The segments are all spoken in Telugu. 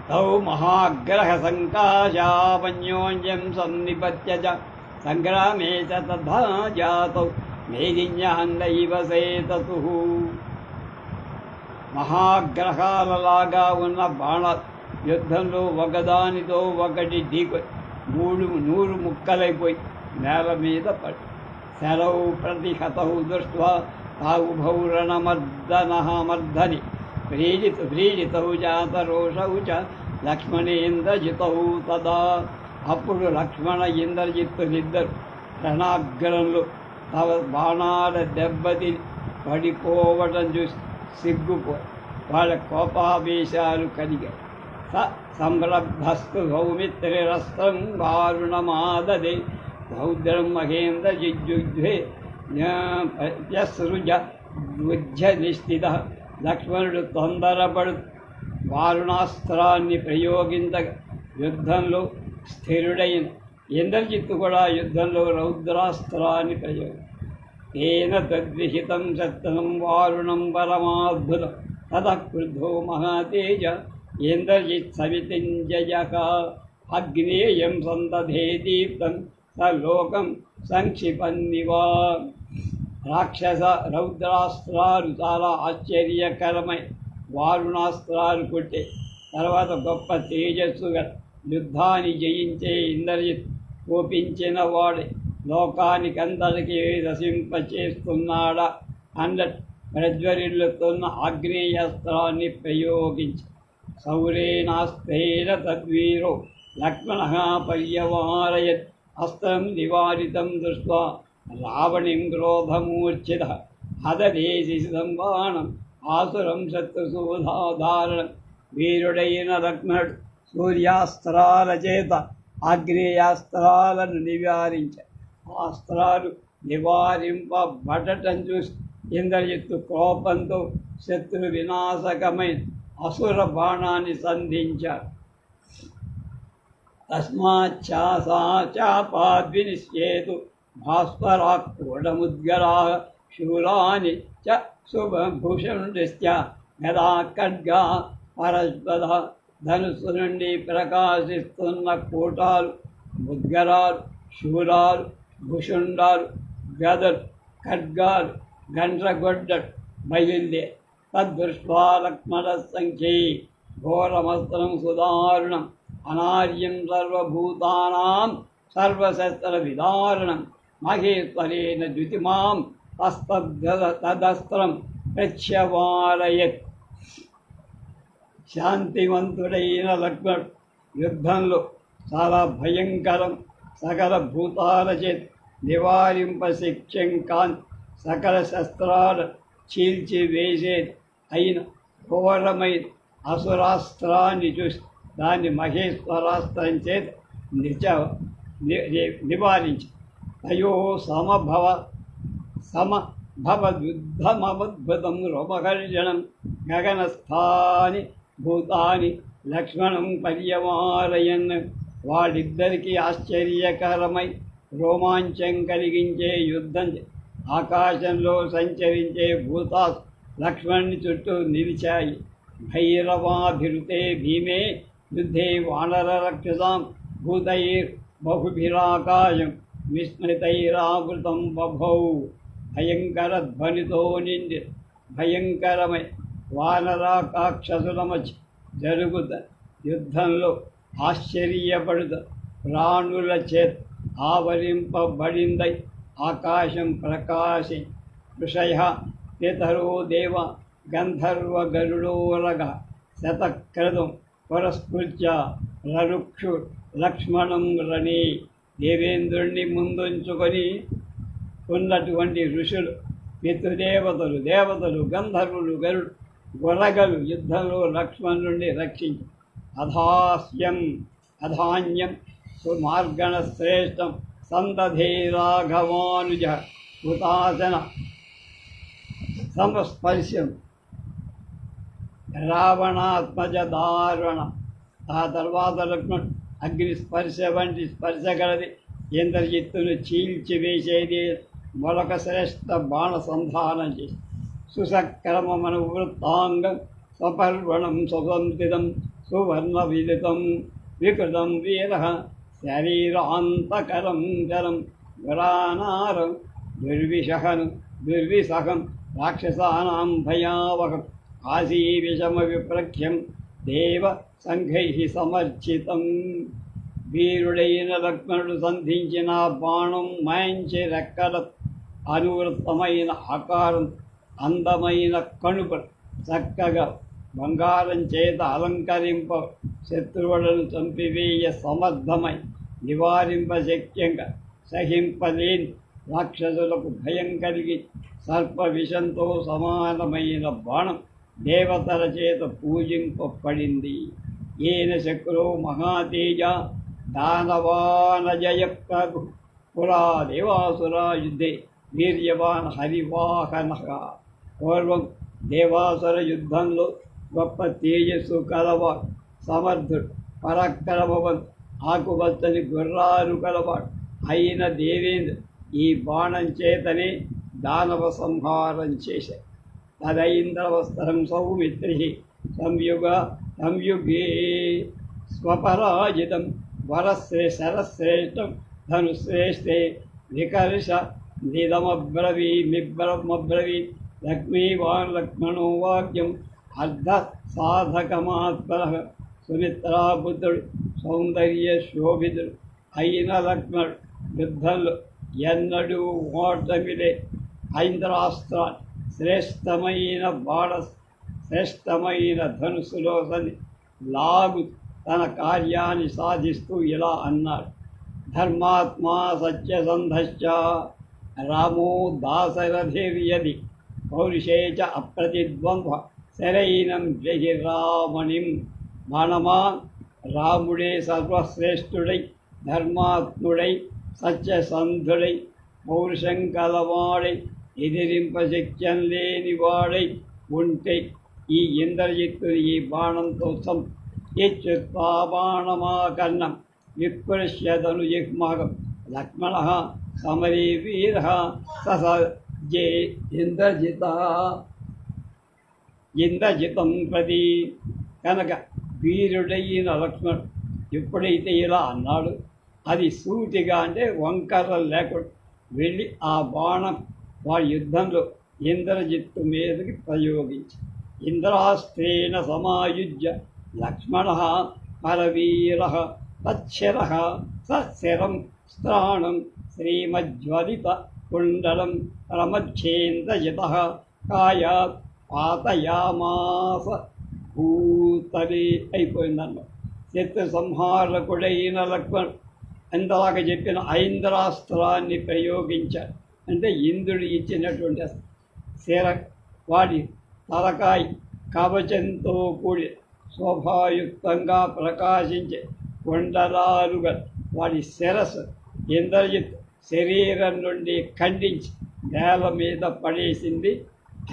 तौ महाग्रहसङ्काशामन्योन्यं सन्निपत्य च सङ्ग्रामे च तथा जातौ मेदिन्यान्नैव सेतुः. మహాగ్రహాలలాగా ఉన్న బాణ యుద్ధంలో ఒకదానితో ఒకటి ఢీకొని నూరు ముక్కలైపోయి నేల మీద పడి శరౌ ప్రతిహతౌ దృష్ట్వా తావుభౌ రణమర్దని వ్రీడితౌ జాతరోషౌ చ లక్ష్మణేంద్రజితౌ తదా. అప్పుడు లక్ష్మణ ఇంద్రజిత్తులిద్దరు రణాగ్రంలో తమ బాణాల దెబ్బతిని పడిపోవటం చూసి సిగ్గుపోయి వాళ్ళ కోపావేశాలు కలిగాయి. సంరబ్ధస్తు సౌమిత్రిరస్త్రం వారుణమాదదే రౌద్రం మహేంద్ర జిజుగ్ధే యసృజ నిష్ఠిత. లక్ష్మణుడు తొందరపడు వారుణాస్త్రాన్ని ప్రయోగించగా యుద్ధంలో స్థిరుడైన ఇంద్రజిత్తు కూడా యుద్ధంలో రౌద్రాస్త్రాన్ని ప్రయోగించాడు. తేన తద్విహితం శస్త్రం వారుణం పరమాద్భుతం తతః క్రుద్ధో మహాతేజ ఇంద్రజిత్ సవితింజయః. అగ్నేయం సందధే దీప్తం స లోకం సంక్షిపన్నివా. రాక్షస రౌద్రాస్త్రాలు చాలా ఆశ్చర్యకరమై వారుణాస్త్రాలు కొట్టే తర్వాత గొప్ప తేజస్సుగా యుద్ధాన్ని జయించే ఇంద్రజిత్ కోపించిన వాడే లోకానికందరికీ రసింపచేస్తున్నాడా అన్నట్టు ప్రజ్వరిల్లుతున్న ఆగ్నేయాస్త్రాన్ని ప్రయోగించి సౌరేణాస్త్రేణ తద్వీరో లక్ష్మణ పర్యవారయత్. అస్త్రం నివారితం దృష్ట్వా రావణిం క్రోధమూర్ఛిత హదదేశి సంబాణం ఆసురం శత్రుసూధాధారణం. వీరుడైన లక్ష్మణుడు సూర్యాస్త్రాల చేత ఆగ్నేయాస్త్రాలను నివారించారు. అస్త్రాలు నివారింపబడటం చూసి ఇంద్రజిత్తు కోపంతో శత్రు వినాశకమైన అసుర బాణాన్ని సంధించారు. తస్మాచ్చాపాద్వినిశ్చేతు భాస్వరాక్కోడముద్గరా శూలాని చ శుభభూషణుడిశ్చ గదా ఖడ్గా పరస్పద. ధనుస్సు నుండి ప్రకాశిస్తున్న కోటాలు, ముద్గరాలు, శూలాలు, భుషుండాలు, గదలు, ఖడ్గాలు, గండ్రగొడ్డలు బయలుదే. తద్దృష్ట్వా లక్ష్మణ సంఖ్యై ఘోరమస్త్రం సుదారుణం అనార్యం సర్వభూతానాం సర్వశస్త్ర విదారుణం మహేశ్వరేణ ద్యుతిమాం తదస్త్రం ప్రత్యవారయత్. శాంతివంతుడైన లక్ష్మణుడు యుద్ధంలో చాలా భయంకరం సకల భూతాల చేత నివారింపశక్యం కాని సకల శస్త్రాలు చీల్చివేసేది అయిన ఘోరమైన అసురాస్త్రాన్ని చూసి దాన్ని మహేశ్వరాస్త్రం చేత నివారించి తయో సమభవద్యుద్ధమద్భుతం రోమహర్షణం గగనస్థాని భూతాని లక్ష్మణం పర్యవారయన్. వాళ్ళిద్దరికీ ఆశ్చర్యకరమై రోమాంచం కలిగించే యుద్ధం ఆకాశంలో సంచరించే భూతాలు లక్ష్మణుని చుట్టూ నిలిచాయి. భైరవాభిరుతే భీమే యుద్ధే వానరరక్షసాం భూతైర్బహుభిరాకాశం విస్మృతైరావృతం బభౌ. భయంకర ధ్వనితో నిండి భయంకరమై వానరాకాక్షసుల మధ్య జరుగుత యుద్ధంలో ఆశ్చర్యపడుత ప్రాణుల చేత ఆవరింపబడిందై ఆకాశం ప్రకాశి. ఋషయ పితరో దేవ గంధర్వ గరుడోరగ శతక్రతం పురస్కృత్య రరుక్షు లక్ష్మణం రణి. దేవేంద్రుణ్ణి ముందుంచుకొని ఉన్నటువంటి ఋషులు, పితృదేవతలు, దేవతలు, గంధర్వులు, గరుడు, గొరగలు యుద్ధంలో లక్ష్మణుణ్ణి రక్షించి అధాన్యం సుమార్గణ శ్రేష్టం సందధే రాఘవానుజ హుతాసన సంస్పర్శం రావణాత్మజ దారుణ. ఆ తర్వాత లక్ష్మణుడు అగ్ని స్పర్శ వంటి స్పర్శ కలది ఇంద్రజిత్తును చీల్చివేసేది మొలక శ్రేష్ఠ బాణ సంధానం చేసి సుసక్రమను వృత్తాంగం స్వపర్వణం సుగంధితం సువర్ణవిదితం వికృతం వీర శరీరాంతకరం జలం గురానారం దుర్విసహం రాక్షసానాం భయావహం ఆసీవిషమ విప్రఖ్యం దేవ సంఘై సమర్చితం. వీరుడైన లక్ష్మణుడు సంధించిన బాణం మంచి రెక్కల అనువృత్తమైన ఆకారం, అందమైన కణుకలు, చక్కగా బంగారం చేత అలంకరింప, శత్రువులను చంపివేయ సమర్థమై నివారింపశక్యంగా సహింపలేని రాక్షసులకు భయం కలిగి సర్ప విషంతో సమానమైన బాణం దేవతల చేత పూజింపబడింది. ఏన శక్రో మహాతేజ దానవానజయ ప్రభు పురా దేవాసురా యుద్ధే వీర్యవాన్ హరివాహన. పూర్వం దేవాసుర యుద్ధంలో గొప్ప తేజస్సు కలవాడు, సమర్థుడు, పరాక్రమవంతుడు, ఆకుపచ్చని గుర్రాలు కలవాడు అయిన దేవేంద్రుడు ఈ బాణం చేతనే దానవ సంహారం చేశాడు. తదైంద్రవస్త్రం సౌమిత్రి సంయుగే స్వపరాజితం శరశ్రేష్టం ధనుశ్రేష్ఠే వికర్ష నిదమబ్రవీ లక్ష్మీవాన్ లక్ష్మణో వాక్యం అర్ధ సాధకమాత్మర. సుమిత్రాపుత్రుడు సౌందర్య శోభితుడు అయిన లక్ష్మణుడు యుద్ధంలో ఎన్నడూ ఓటమిలే ఐంద్రాస్త్రాన్ని శ్రేష్టమైన ధనుసులో లాగు తన కార్యాన్ని సాధిస్తూ ఇలా అన్నాడు. ధర్మాత్మా సత్యసంధశ్చ రామో దాశరథిర్యది పౌరుషే చ అప్రతిద్వంద్వ శరైనం జహిరామణిం. మానమా, రాముడే సర్వశ్రేష్ఠుడై, ధర్మాత్ముడై, సత్యసంధుడై, పౌరుషం కలవాడై, ఎదిరింపశక్యం లేనివాడై ఉంటే ఈ ఇంద్రజిత్తుని ఈ బాణంతో ఇచ్చుత్వా బాణమాకర్ణం వికృష్యతను జిహ్మాగం లక్ష్మణ సమరీ వీర ససజే ఇంద్రజితం ప్రతి. కనుక వీరుడైన లక్ష్మణుడు ఎప్పుడైతే ఇలా అన్నాడు, అది సూటిగా అంటే వంకర లేకుండా వెళ్ళి ఆ బాణం వాడి యుద్ధంలో ఇంద్రజిత్తు మీదకి ప్రయోగించి ఇంద్రాస్త్రేణ సమాయుజ్య లక్ష్మణ పరవీర తచ్చిర సశిరం స్త్రాణం శ్రీమజ్వలిత కుండలం ప్రమచ్ఛేంద్రజిత కాయాత్ పాతయామాస భూతలే. అయిపోయిందన్న శత్రు సంహారకుడైన లక్ష్మణుడు ఇందాక చెప్పిన ఐంద్రాస్త్రాన్ని ప్రయోగించాడు. అంటే ఇంద్రుడు ఇచ్చినటువంటి శిర వాడి తలకాయ కవచంతో కూడి శోభాయుక్తంగా ప్రకాశించే కొండలాలుగా వాడి శిరస్సు ఇంద్రజిత్ శరీరం నుండి ఖండించి నేల మీద పడేసింది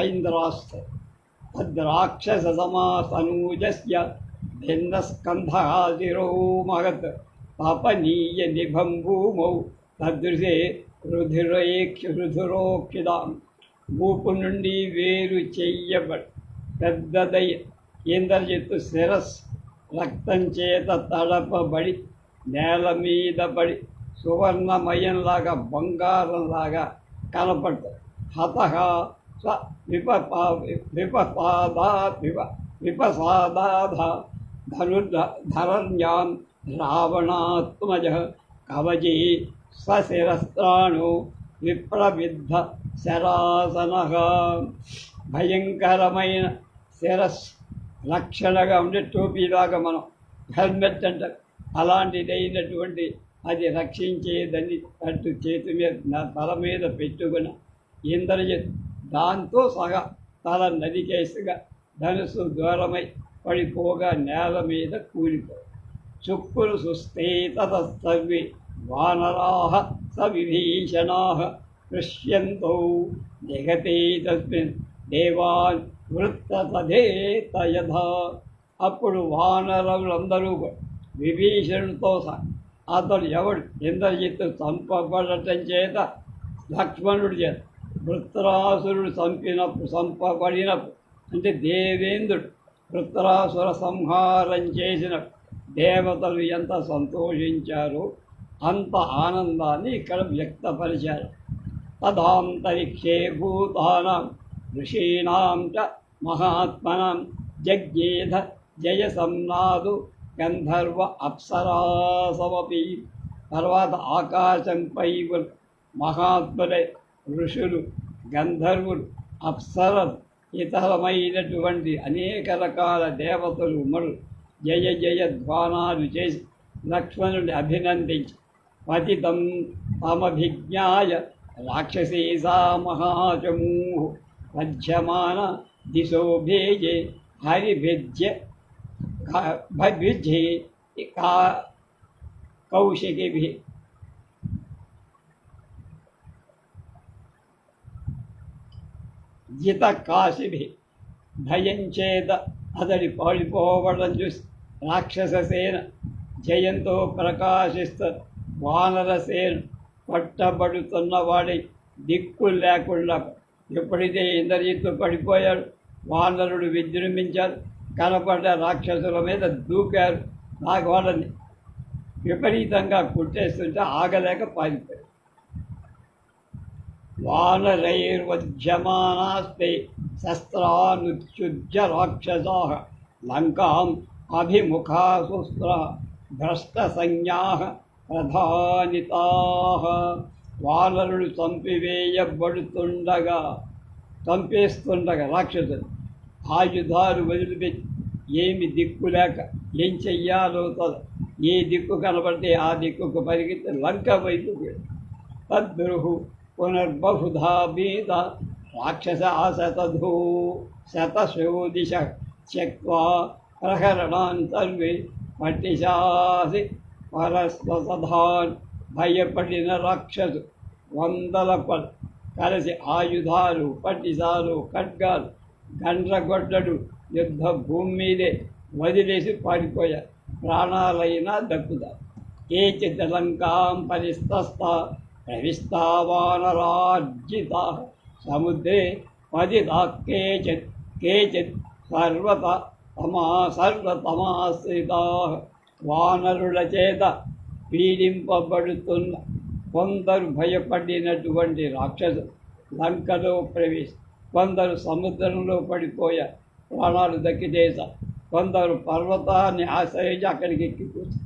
ఐంద్రాస్త్రం. తద్రాక్షస సమాసనూజస్య భిన్నస్కంధాదిరో మహత్ పాపనీయ నిభం భూమౌ తదృశే రుధిరోక్షిదాం. మూపు నుండి వేరు చెయ్యబడి పెద్దదై ఇంద్రజిత్తు శిరస్సు రక్తం చేత తడపబడి నేల మీద పడి సువర్ణమయంలాగా బంగారంలాగా కనపడుతుంది. హతః స విపసాదాధ ధరణ్యాం రావణాత్మజ కవచీ స్వశిరస్త్రాణు విప్రవిద్ధ శరాసన. భయంకరమైన శిరస్సు రక్షణగా ఉండే టోపీలాగా మనం హెల్మెట్ అంటారు, అలాంటిదైనటువంటి అది రక్షించేదని అటు చేతి మీద తల మీద పెట్టుకుని ఇంద్రజిత్ దాంతో సహా తల నదికేసుగా ధనుసు దూరమై పడిపోగా నేల మీద కూలిపో. చుక్కులు సుస్తే తతస్తవ్వి వానరాః సవిభీషణాః పృష్యంతో జగతే తస్మిన్ దేవాన్ వృత్తతథేతయథా. అప్పుడు వానరులందరూ విభీషణుడితో అతడు ఎవడు ఇంద్రజిత్తు చంపబడటం చేత లక్ష్మణుడి చేత వృత్రాసురుడు చంపబడినప్పుడు అంటే దేవేంద్రుడు వృత్రాసుర సంహారం చేసిన దేవతలు ఎంత సంతోషించారో అంత ఆనందాన్ని ఇక్కడ వ్యక్తపరిచారు. తదాంతరిక్షే భూతానాం ఋషీణాం చ మహాత్మనాం జగ్గేధ జయసంనాదు గంధర్వ అప్సరాసమపి. తర్వాత ఆకాశంపై మహాత్ములై ఋషులు, గంధర్వులు, అప్సరలు, ఇతరమైనటువంటి అనేక రకాల దేవతలు ఉమ్మడు జయ జయ ధ్వానాలు చేసి లక్ష్మణుని అభినందించి పతితం తమభిజ్ఞాయ రాక్షసీసా మహాచమూ పద్యమాన దిశో భేజే హరిభిజ్య భభిజ్యే కౌశికిభి. జిత కాశిభి. భయం చేత అతడి పాడిపోవడం చూసి రాక్షససేన జయంతో ప్రకాశిస్తారు. వానరసేన పట్టబడుతున్నవాడి దిక్కు లేకుండా ఎప్పుడైతే ఇంద్రజిత్తు పడిపోయాడు, వానరుడు విజృంభించారు, కనపడ్డ రాక్షసుల మీద దూకారు. నాకు వాళ్ళని విపరీతంగా కుట్టేస్తుంటే ఆగలేక పారిపోయారు. వానరైర్వజ్యమానాస్తే శస్త్రానుచ్యుజ్య రాక్షసాః లంకాం అభిముఖాసుస్త్ర భ్రష్టసంజ్ఞాః ప్రధానితాః. వానరులు చంపేస్తుండగా రాక్షసులు ఆయుధాలు వదిలిపెట్టి ఏమి దిక్కు లేక ఏం చెయ్యాలో ఏ దిక్కు కనబడితే ఆ దిక్కుకు పరిగెత్తి లంక వైపు తద్రుహు పునర్బహుధా బీద రాక్షస శతశోదిశ త్యక్వా ప్రహరణాన్ సర్వే పట్టిశాసి పరస్వసధాన్. భయపడిన రాక్షసు వందల కలిసి ఆయుధాలు, పట్టిసాలు, ఖడ్గాలు, గండ్రగొడ్డడు యుద్ధ భూమి మీదే వదిలేసి పారిపోయారు. ప్రాణాలైనా దక్కుతారు. కేచిత్ లంకాం పరిస్తస్తా ప్రవిష్టా వానరార్జితా సముద్రే పతితా కేచిత్ సర్వతమాశ్రితా. వానరుల చేత పీడింపబడుతున్న కొందరు భయపడినటువంటి రాక్షసులు లంకలో కొందరు సముద్రంలో పడిపోయారు, ప్రాణాలు దక్కిచేశారు. కొందరు పర్వతాన్ని ఆశ్రయించి అక్కడికి ఎక్కిపోతారు.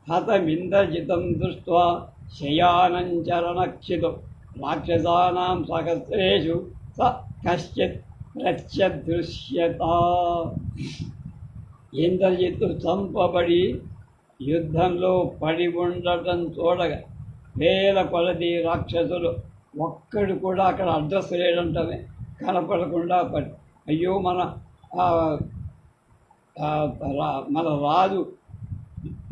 హతమింద్రజితం దృష్ట్వా శయానం చరణక్షితం రాక్షసానాం సహస్రేషు స కశ్చిత్ ప్రత్యదృశ్యత. ఇంద్రజిత్తు చంపబడి యుద్ధంలో పడి ఉండటం చూడగా వేల కొలది రాక్షసులు ఒక్కడు కూడా అక్కడ అడ్రస్ లేడంటమే కనపడకుండా పడి, అయ్యో మన రాజు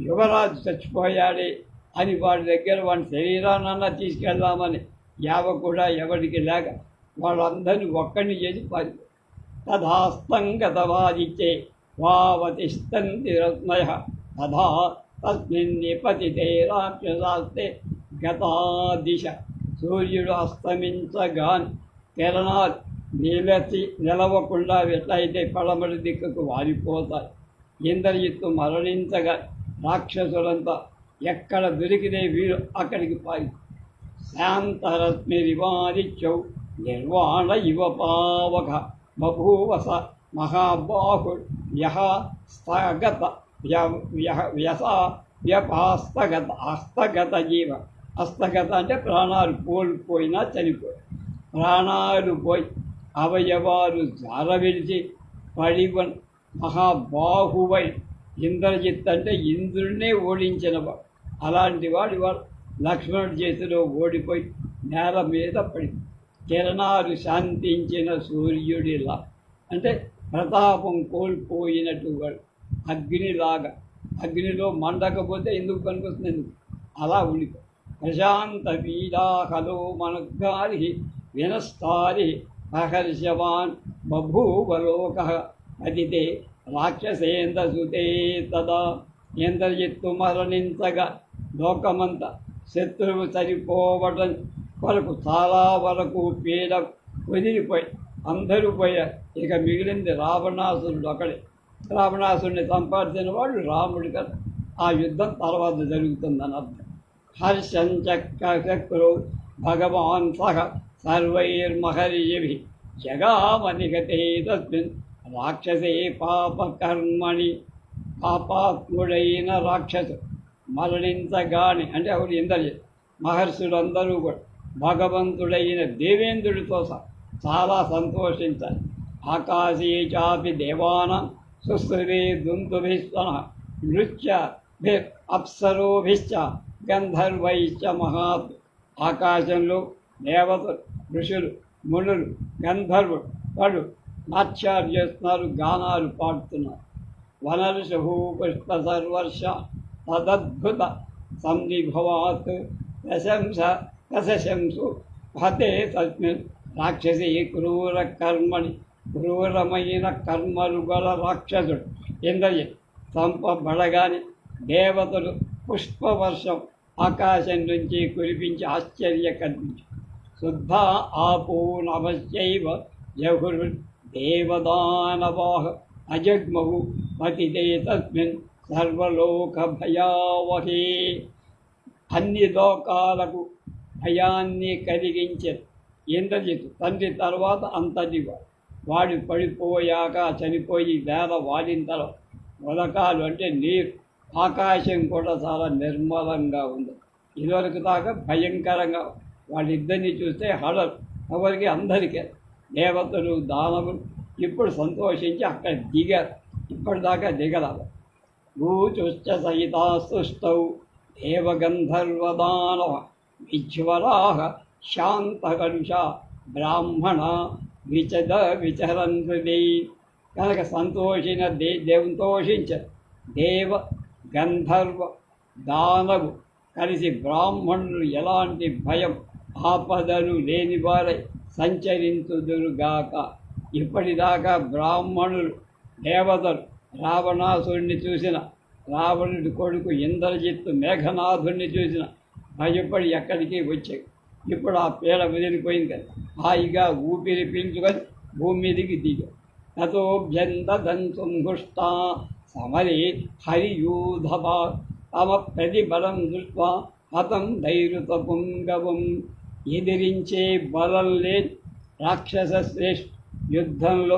యువరాజు చచ్చిపోయాడే అని వాడి దగ్గర వాడి శరీరాన్నన్నా తీసుకెళ్దామని యావ కూడా ఎవరికి లేక వాళ్ళందరినీ ఒక్కడిని చేసి పారిపోయి తథాస్తం గతవాదిత్యే వావతిష్టంతి రత్నయ తథా తస్మిన్ నిపతితే రాక్షసాస్తే గతా దిశ. సూర్యుడు అస్తమించగాని కిరణాలు నిలవకుండా ఎట్లయితే పడమటి దిక్కుకు వారిపోతాయి. ఇంద్రజిత్తు మరణించగా రాక్షసులంతా ఎక్కడ దొరికితే వీరు అక్కడికి పారి. శాంతరశ్మిరివాదిత్యౌ నిర్వాణ ఇవ పావక బభూవస మహాబాహు హస్తగత జీవ. హస్తగత అంటే ప్రాణాలు కోల్పోయినా చనిపోయి, ప్రాణాలు పోయి అవయవాలు జారవిడిచి పడివ మహాబాహువై. ఇంద్రజిత్ అంటే ఇంద్రుడినే ఓడించినవాడు. అలాంటి వాడు లక్ష్మణుడి చేతిలో ఓడిపోయి నేల మీద పడి కిరణాలు శాంతించిన సూర్యుడిలా, అంటే ప్రతాపం కోల్పోయినట్టు వాడు అగ్నిలాగా. అగ్నిలో మండకపోతే ఎందుకు పనికొస్తుంది, ఎందుకు అలా ఉండిపో. ప్రశాంత వీరాహలో మనగారి వినస్తారి ప్రహర్షవాన్ బభూవలోక పతితే రాక్షసేంద్రసుతే తదా. ఇంద్రజిత్తు మరణించగా లోకమంతా శత్రువు సరిపోవడం వరకు చాలా వరకు పీడ వదిలిపోయి అందరూ పోయారు. ఇక మిగిలింది రావణాసురుడు ఒకడే. రావణాసుడిని సంపాదించిన వాడు రాముడు కదా. ఆ యుద్ధం తర్వాత జరుగుతుందని అర్థం. హర్షంచక్రో భగవాన్ సహ సర్వైర్మహర్షిభిః జగామనిగతే తస్మిన్ రాక్షసే పాపకర్మణి. పాపాత్ముడైన రాక్షసు మరణించగాని అంటే అప్పుడు ఇంద్రజిత్ మహర్షులందరూ కూడా భగవంతుడైన దేవేంద్రుడితో చాలా సంతోషించాలి. ఆకాశే చాపి దేవానాం సుస్థిరే దుందుభిస్వన నృత్య అప్సరోభిశ్చ గంధర్వైశ్చ మహాత్. ఆకాశంలో దేవతలు, ఋషులు, మునులు, గంధర్వులు వాళ్ళు నాట్యాలు చేస్తున్నారు, గానాలు పాడుతున్నారు. వనర్షు పుష్ప సర్వర్ష తదద్భుత సంవిభవాత్ దశశంసు హతే తస్మిన్ రాక్షసి క్రూర కర్మణి. క్రూరమైన కర్మలు గల రాక్షసుడు ఇంద్రజిత్ చంపబడగానే దేవతలు పుష్పవర్షం ఆకాశం నుంచి కురిపించి ఆశ్చర్య కల్పించు. శుద్ధ ఆపో నమశ్చైవ జహుర్ దేవదానవాహ అజగ్మహు పతితే తస్మిన్ సర్వలోక భయావహే. అన్ని లోకాలకు భయాన్ని కలిగించే ఇంద్రజిత్ తండ్రి తర్వాత అంతటివాడు. వాడు పడిపోయాక చనిపోయి వేల వాడిన తర్వాత మొలకాలు అంటే నీరు, ఆకాశం కూడా చాలా నిర్మలంగా ఉంది. ఇదివరకు దాకా భయంకరంగా వాళ్ళిద్దరిని చూస్తే హడలు ఎవరికి అందరికీ. దేవతలు, దానవులు ఇప్పుడు సంతోషించి అక్కడ దిగారు. ఇప్పటిదాకా దిగరాదు. భూచుశ్చ సహితా సృష్టౌ దేవగంధర్వదానవ విజ్వరాహ శాంతకలుష బ్రాహ్మణ విచరంతి. కనుక సంతోషించారు. దేవ గంధర్వ దానవు కలిసి బ్రాహ్మణులు ఎలాంటి భయం ఆపదలు లేని వారై సంచరించుదురుగాక. ఇప్పటిదాకా బ్రాహ్మణులు, దేవతలు రావణాసుడిని చూసిన, రావణుడి కొడుకు ఇంద్రజిత్తు మేఘనాథుడిని చూసిన భయపడి ఎక్కడికి వచ్చాయి. ఇప్పుడు ఆ పీడ వదిలిపోయింది కదా, హాయిగా ఊపిరి పీల్చుకొని భూమి మీదికి దిగారు. తతోభ్యందదంసుంహుష్టా సమరే హరియూధవ తమ ప్రతిబలం దృష్ట్వా హతం ధైర్యత పుంగవం. ఎదిరించే బలం లేని రాక్షస శ్రేష్ఠ యుద్ధంలో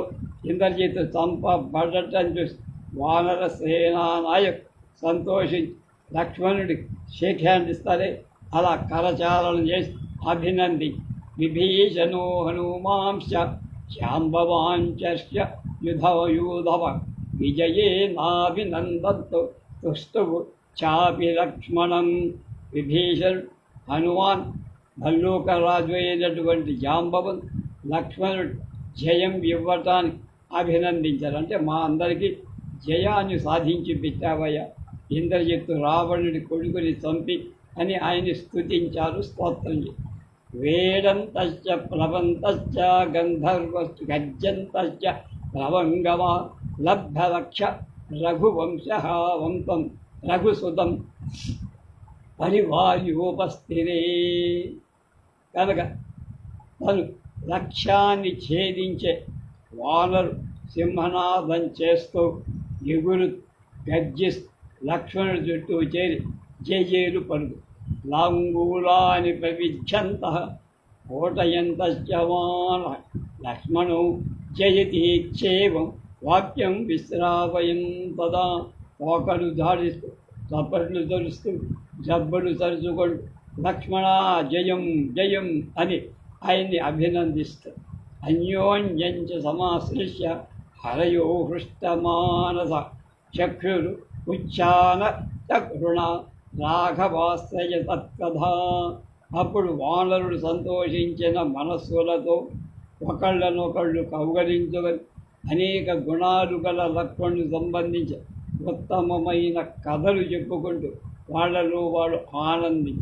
ఇంద్రజిత్ చంపబడటం చూసి వానర సేనానాయక్ సంతోషించి లక్ష్మణుడికి షేక్ హ్యాండ్ ఇస్తారే అలా కరచాలన చేసి అభినంది. విభీషణో హనుమాంశ్చ శాంబవాంచ యూధవ విజయే నాభినందత్తు తుస్తువు చాపి లక్ష్మణం. విభీషణుడు, హనుమాన్, భల్లూకరాజు అయినటువంటి జాంబవన్, లక్ష్మణుడు జయం ఇవ్వటానికి అభినందించారు. అంటే మా అందరికీ జయాన్ని సాధించి పెట్టావయ్యా, ఇంద్రజిత్తు రావణుడి కొడుకుని చంపి అని ఆయన్ని స్తుతించారు, స్తోత్రం చేశారు. వేడంతశ్చ ప్లవంతశ్చ గర్జంతశ్చ ప్లవంగవా లబ్ధరక్ష రఘువంశం రఘుసుతం పరివార్యోపస్థిరే. కనుక తను లక్ష్యాన్ని ఛేదించే వానరు సింహనాదం చేస్తూ ఎగురు గర్జిస్తూ లక్ష్మణుడి చుట్టూ చేరి జయజేలు పలుకు. లాంగూలాని ప్రవిచ్చంత కోటయంతశ్చవాన లక్ష్మణో జయతీక్షేవం వాక్యం విశ్రావయం తదా. ఒకడు దాడిస్తూ చప్పట్లు తరుస్తూ జబ్బలు తరుచుకొని లక్ష్మణ జయం జయం అని ఆయన్ని అభినందిస్తారు. అన్యోన్యంచ సమాశ్లిష్య హరయో హృష్టమానస చక్షురు ఉచ్చాన చృణ రాఘవాశ్రయ తత్కథ. అప్పుడు వానరుడు సంతోషించిన మనస్సులతో ఒకళ్ళనొకళ్ళు కౌగలించుకొని అనేక గుణాలు గల లక్ష్మణుడు సంబంధించి ఉత్తమమైన కథలు చెప్పుకుంటూ వాళ్ళలో వాడు ఆనంది.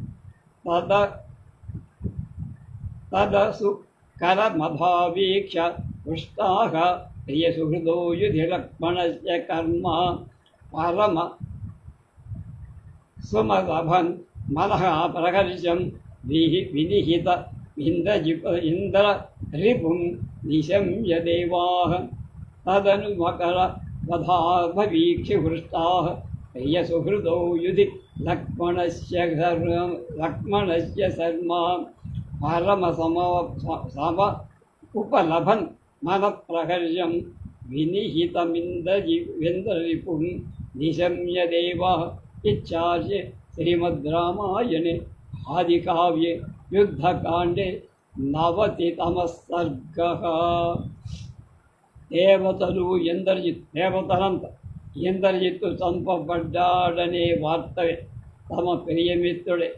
తదసు కరమభావీక్ష పుష్టాహ ప్రియ సుహృదో యుధి లక్ష్మణస్య కర్మ పరమ సుమరభన్ మనః ప్రకర్షం వినిహిత ఇంద్ర రిపుం నిశంయ దేవాః. తదను వధాభవీక్షి హృష్టాః ప్రియసుహృదౌ యుధి లక్ష్మణస్య శర్మా పరమ సమ ఉపలభన్ మన ప్రహర్యం వినిహితమింద్రరిపుం నిశమ్య దేవా ఇచ్చార్య శ్రీమద్రామాయణే ఆదికావ్యే యుద్ధకాండే నవతితమः సర్గः. దేవతలు దేవతలంతా ఇంద్రజిత్తు చంపబడ్డాడనే వార్తవే తమ ప్రియమిత్రుడే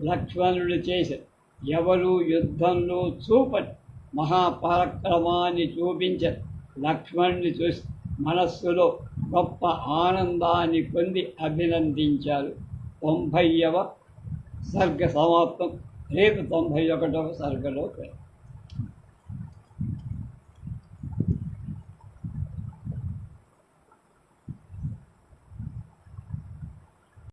లక్ష్మణుడు చేశారు. ఎవరు యుద్ధంలో చూపని మహాపరాక్రమాన్ని చూపించారు. లక్ష్మణుని చూసి మనస్సులో గొప్ప ఆనందాన్ని పొంది అభినందించారు. 90వ సర్గ సమాప్తం. రేపు 91వ సర్గలో